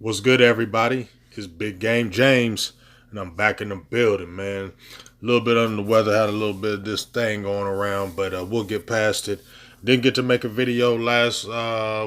What's good, everybody? It's Big Game James, and I'm back in the building, man. A little bit under the weather, had a little bit of this thing going around, but we'll get past it. Didn't get to make a video last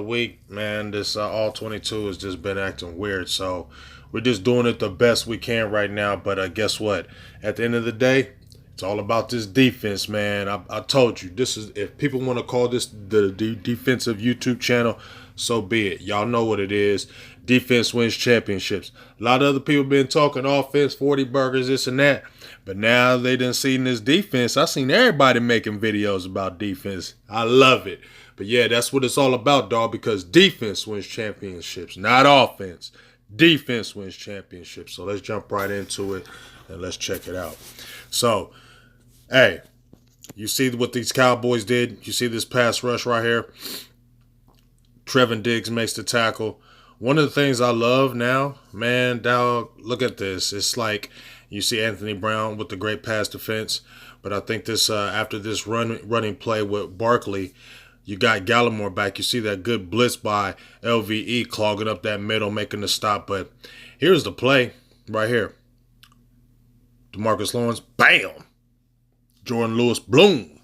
week, man. This All 22 has just been acting weird, so we're just doing it the best we can right now. But guess what? At the end of the day, it's all about this defense, man. I told you, this is, if people want to call this the defensive YouTube channel, so be it. Y'all know what it is. Defense wins championships. A lot of other people been talking offense, 40 burgers, this and that. But now they done seen this defense. I seen everybody making videos about defense. I love it. But yeah, that's what it's all about, dog, because defense wins championships, not offense. Defense wins championships. So let's jump right into it and let's check it out. So, hey, you see what these Cowboys did? You see this pass rush right here? Trevin Diggs makes the tackle. One of the things I love now, man, dog, look at this. It's like you see Anthony Brown with the great pass defense. But I think this after this running play with Barkley, you got Gallimore back. You see that good blitz by LVE clogging up that middle, making the stop. But here's the play right here. DeMarcus Lawrence, bam. Jordan Lewis, boom.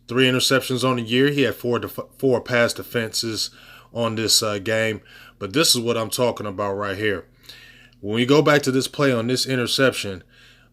3 interceptions on the year. He had four pass defenses on this game. But this is what I'm talking about right here. When we go back to this play on this interception,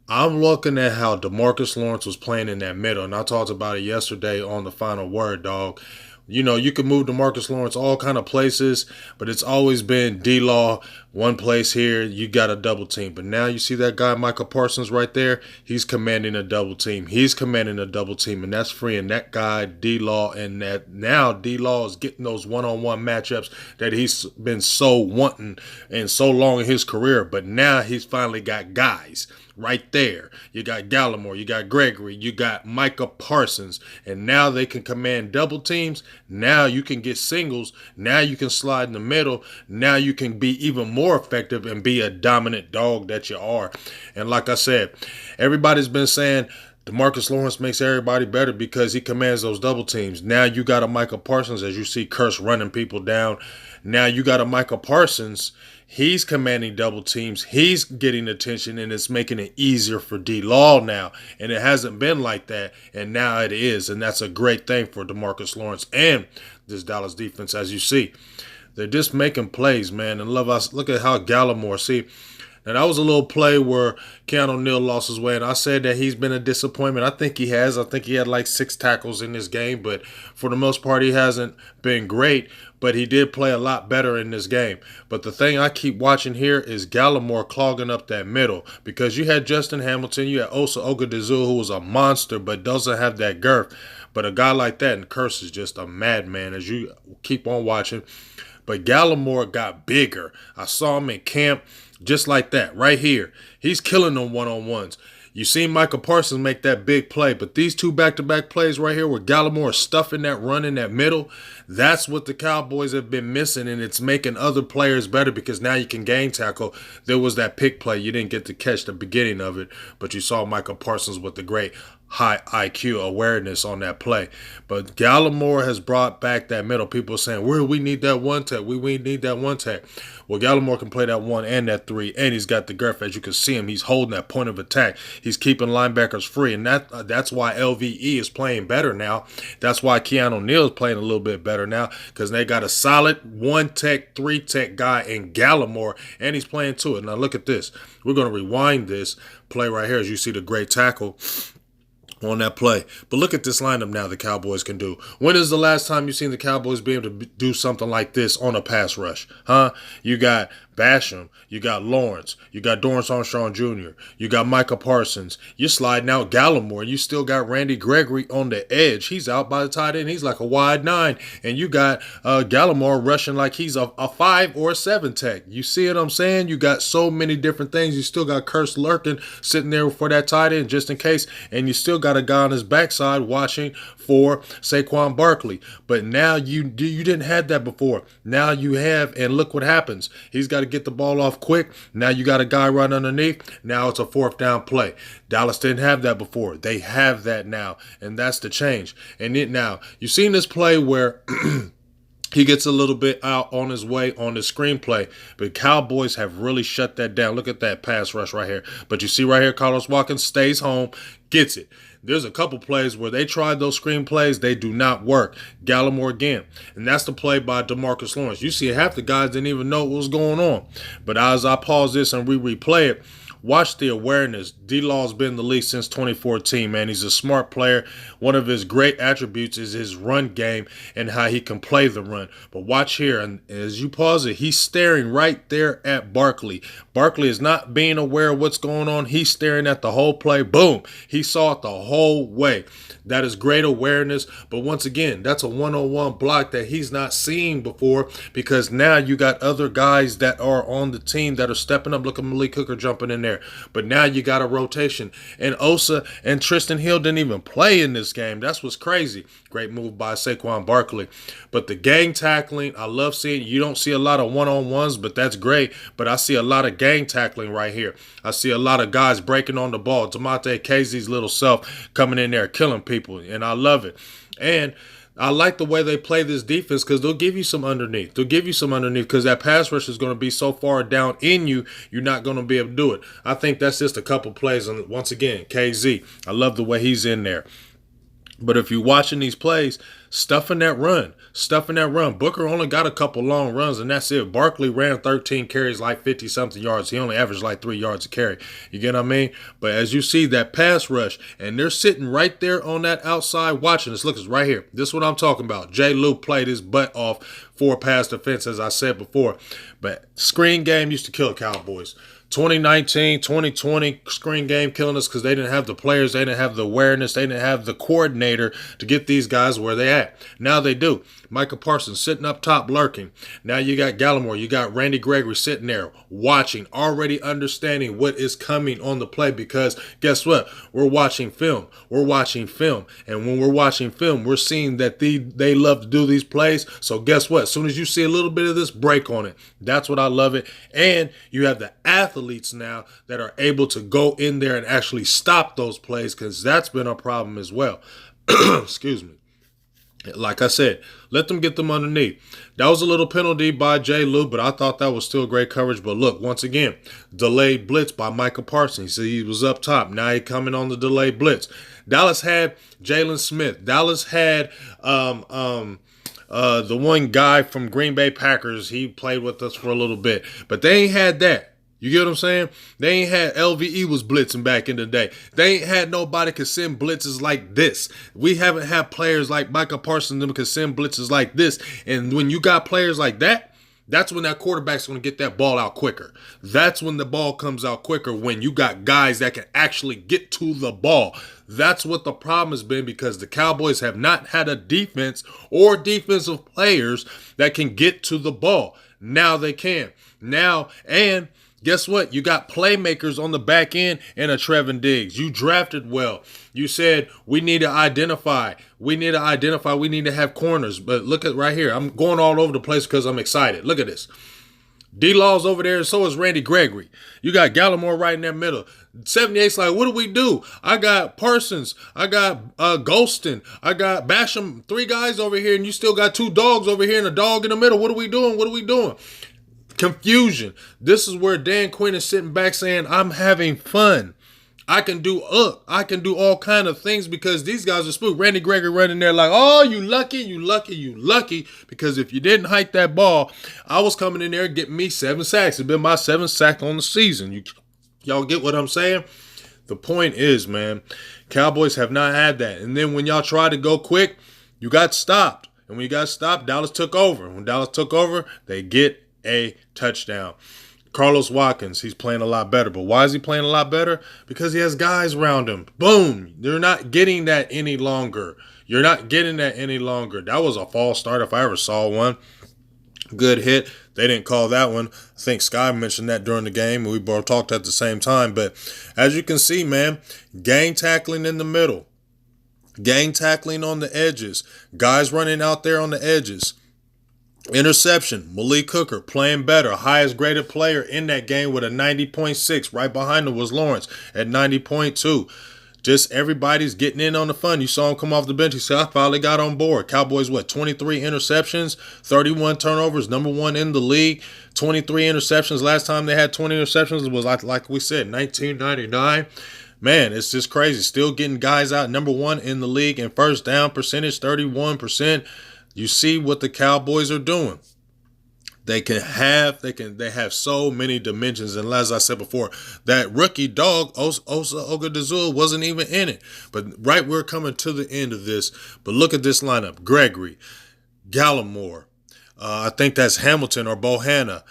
I'm looking at how DeMarcus Lawrence was playing in that middle. And I talked about it yesterday on the Final Word, dog. You know, you can move DeMarcus Lawrence all kind of places, but it's always been D-Law, one place here, you got a double team. But now you see that guy, Micah Parsons, right there. He's commanding a double team. He's commanding a double team, and that's freeing that guy, D-Law, and that now D-Law is getting those one-on-one matchups that he's been so wanting and so long in his career. But now he's finally got guys right there. You got Gallimore, you got Gregory, you got Micah Parsons, and now they can command double teams. Now you can get singles. Now you can slide in the middle. Now you can be even more effective and be a dominant dog that you are. And like I said, everybody's been saying DeMarcus Lawrence makes everybody better because he commands those double teams. Now you got a Micah Parsons, as you see Curse running people down. Now you got a Micah Parsons. He's commanding double teams. He's getting attention, and it's making it easier for D-Law now. And it hasn't been like that, and now it is. And that's a great thing for DeMarcus Lawrence and this Dallas defense, as you see. They're just making plays, man. And look at how Gallimore, see, now, that was a little play where Keanu Neal lost his way, and I said that he's been a disappointment. I think he has. I think he had like 6 tackles in this game, but for the most part, he hasn't been great, but he did play a lot better in this game. But the thing I keep watching here is Gallimore clogging up that middle, because you had Justin Hamilton, you had Osa Ogadizua, who was a monster but doesn't have that girth. But a guy like that, and Curse is just a madman as you keep on watching. But Gallimore got bigger. I saw him in camp. Just like that, right here. He's killing them one-on-ones. You seen Micah Parsons make that big play, but these 2 back-to-back plays right here where Gallimore is stuffing that run in that middle, that's what the Cowboys have been missing, and it's making other players better because now you can game tackle. There was that pick play. You didn't get to catch the beginning of it, but you saw Micah Parsons with the great high IQ awareness on that play. But Gallimore has brought back that middle. People are saying, "Where we need that one tech. We need that one tech." Well, Gallimore can play that 1 and that 3, and he's got the girth. As you can see him, he's holding that point of attack. He's keeping linebackers free, and that's why LVE is playing better now. That's why Keanu Neal is playing a little bit better now, because they got a solid 1 tech, 3 tech guy in Gallimore, and he's playing to it. Now look at this. We're going to rewind this play right here as you see the great tackle on that play. But look at this lineup now the Cowboys can do. When is the last time you've seen the Cowboys be able to do something like this on a pass rush? Huh? You got Basham, you got Lawrence, you got Dorrance Armstrong Jr., you got Micah Parsons, you're sliding out Gallimore, and you still got Randy Gregory on the edge. He's out by the tight end. He's like a wide 9. And you got Gallimore rushing like he's a 5 or a 7 tech. You see what I'm saying? You got so many different things. You still got Curse lurking, sitting there for that tight end just in case. And you still got a guy on his backside watching for Saquon Barkley. But now you didn't have that before. Now you have, and look what happens. He's got to get the ball off quick. Now you got a guy right underneath. Now it's a 4th down play. Dallas didn't have that before. They have that now, and that's the change. And now you've seen this play where He gets a little bit out on his way on the screenplay, but Cowboys have really shut that down. Look at that pass rush right here. But you see right here, Carlos Watkins stays home, gets it. There's a couple plays where they tried those screenplays. They do not work. Gallimore again. And that's the play by DeMarcus Lawrence. You see half the guys didn't even know what was going on. But as I pause this and replay it, watch the awareness. D-Law's been in the league since 2014, man. He's a smart player. One of his great attributes is his run game and how he can play the run. But watch here, and as you pause it, he's staring right there at Barkley. Barkley is not being aware of what's going on. He's staring at the whole play. Boom. He saw it the whole way. That is great awareness. But once again, that's a one-on-one block that he's not seen before, because now you got other guys that are on the team that are stepping up. Look at Malik Hooker jumping in there. But now you got a rotation. And Osa and Tristan Hill didn't even play in this game. That's what's crazy. Great move by Saquon Barkley. But the gang tackling, I love seeing. You don't see a lot of one-on-ones, but that's great. But I see a lot of gang tackling right here. I see a lot of guys breaking on the ball. Demonte Casey's little self coming in there, killing people. And I love it. And I like the way they play this defense, because they'll give you some underneath. They'll give you some underneath because that pass rush is going to be so far down in you, you're not going to be able to do it. I think that's just a couple plays. And once again, KZ, I love the way he's in there. But if you're watching these plays, stuffing that run. Booker only got a couple long runs, and that's it. Barkley ran 13 carries, like 50-something yards. He only averaged like 3 yards a carry. You get what I mean? But as you see, that pass rush, and they're sitting right there on that outside watching this. Look, it's right here. This is what I'm talking about. Jay Lou played his butt off for pass defense, as I said before. But screen game used to kill the Cowboys. 2019, 2020 screen game killing us because they didn't have the players, they didn't have the awareness, they didn't have the coordinator to get these guys where they at. Now they do. Micah Parsons sitting up top lurking. Now you got Gallimore, you got Randy Gregory sitting there watching, already understanding what is coming on the play, because guess what? We're watching film. And when we're watching film, we're seeing that they love to do these plays. So guess what? As soon as you see a little bit of this, break on it. That's what I love it. And you have the athletes now that are able to go in there and actually stop those plays, because that's been a problem as well. Excuse me. Like I said, let them get them underneath. That was a little penalty by Jay Lou, but I thought that was still great coverage. But look, once again, delayed blitz by Micah Parsons. So he was up top. Now he coming on the delayed blitz. Dallas had Jalen Smith. Dallas had the one guy from Green Bay Packers. He played with us for a little bit. But they ain't had that. You get what I'm saying? They ain't had LVE was blitzing back in the day. They ain't had nobody could send blitzes like this. We haven't had players like Micah Parsons that could send blitzes like this. And when you got players like that, that's when that quarterback's going to get that ball out quicker. That's when the ball comes out quicker, when you got guys that can actually get to the ball. That's what the problem has been, because the Cowboys have not had a defense or defensive players that can get to the ball. Now they can. Now, and guess what? You got playmakers on the back end and a Trevin Diggs. You drafted well. You said we need to identify. We need to have corners. But look at right here. I'm going all over the place because I'm excited. Look at this. D-Law's over there, and so is Randy Gregory. You got Gallimore right in that middle. 78's like, what do we do? I got Parsons. I got Golston. I got Basham. 3 guys over here, and you still got 2 dogs over here and a dog in the middle. What are we doing? Confusion. This is where Dan Quinn is sitting back saying, I'm having fun. I can do all kind of things because these guys are spooked. Randy Gregory running there like, oh, you lucky. Because if you didn't hike that ball, I was coming in there and getting me 7 sacks. It's been my 7th sack on the season. Y'all get what I'm saying? The point is, man, Cowboys have not had that. And then when y'all try to go quick, you got stopped. And when you got stopped, Dallas took over. When Dallas took over, they get a touchdown. Carlos Watkins, he's playing a lot better. But why is he playing a lot better? Because he has guys around him. Boom. You're not getting that any longer. That was a false start if I ever saw one. Good hit. They didn't call that one. I think Sky mentioned that during the game. We both talked at the same time. But as you can see, man, gang tackling in the middle. Gang tackling on the edges. Guys running out there on the edges. Interception, Malik Hooker playing better, highest graded player in that game with a 90.6. Right behind him was Lawrence at 90.2. Just everybody's getting in on the fun. You saw him come off the bench. He said, I finally got on board. Cowboys, 23 interceptions, 31 turnovers, #1 in the league. 23 interceptions. Last time they had 20 interceptions was like we said, 1999. Man, it's just crazy. Still getting guys out. #1 in the league in first down percentage, 31%. You see what the Cowboys are doing. They have so many dimensions. And as I said before, that rookie dog, Osa Ogadazul, wasn't even in it. But right, we're coming to the end of this. But look at this lineup. Gregory, Gallimore, I think that's Hamilton or Bohanna,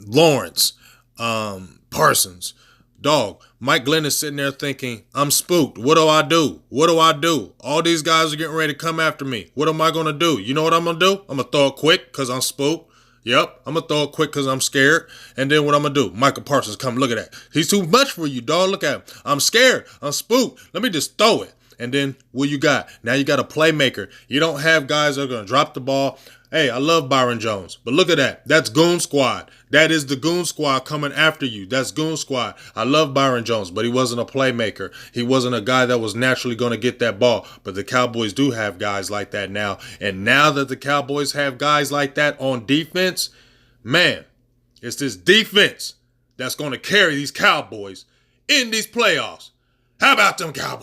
Lawrence, Parsons. Dog, Mike Glenn is sitting there thinking, I'm spooked. What do I do? What do I do? All these guys are getting ready to come after me. What am I going to do? You know what I'm going to do? I'm going to throw it quick because I'm spooked. Yep, I'm going to throw it quick because I'm scared. And then what I'm going to do? Michael Parsons, come look at that. He's too much for you, dog. Look at him. I'm scared. I'm spooked. Let me just throw it. And then what you got? Now you got a playmaker. You don't have guys that are going to drop the ball. Hey, I love Byron Jones, but look at that. That's Goon Squad. That is the Goon Squad coming after you. That's Goon Squad. I love Byron Jones, but he wasn't a playmaker. He wasn't a guy that was naturally going to get that ball. But the Cowboys do have guys like that now. And now that the Cowboys have guys like that on defense, man, it's this defense that's going to carry these Cowboys in these playoffs. How about them Cowboys?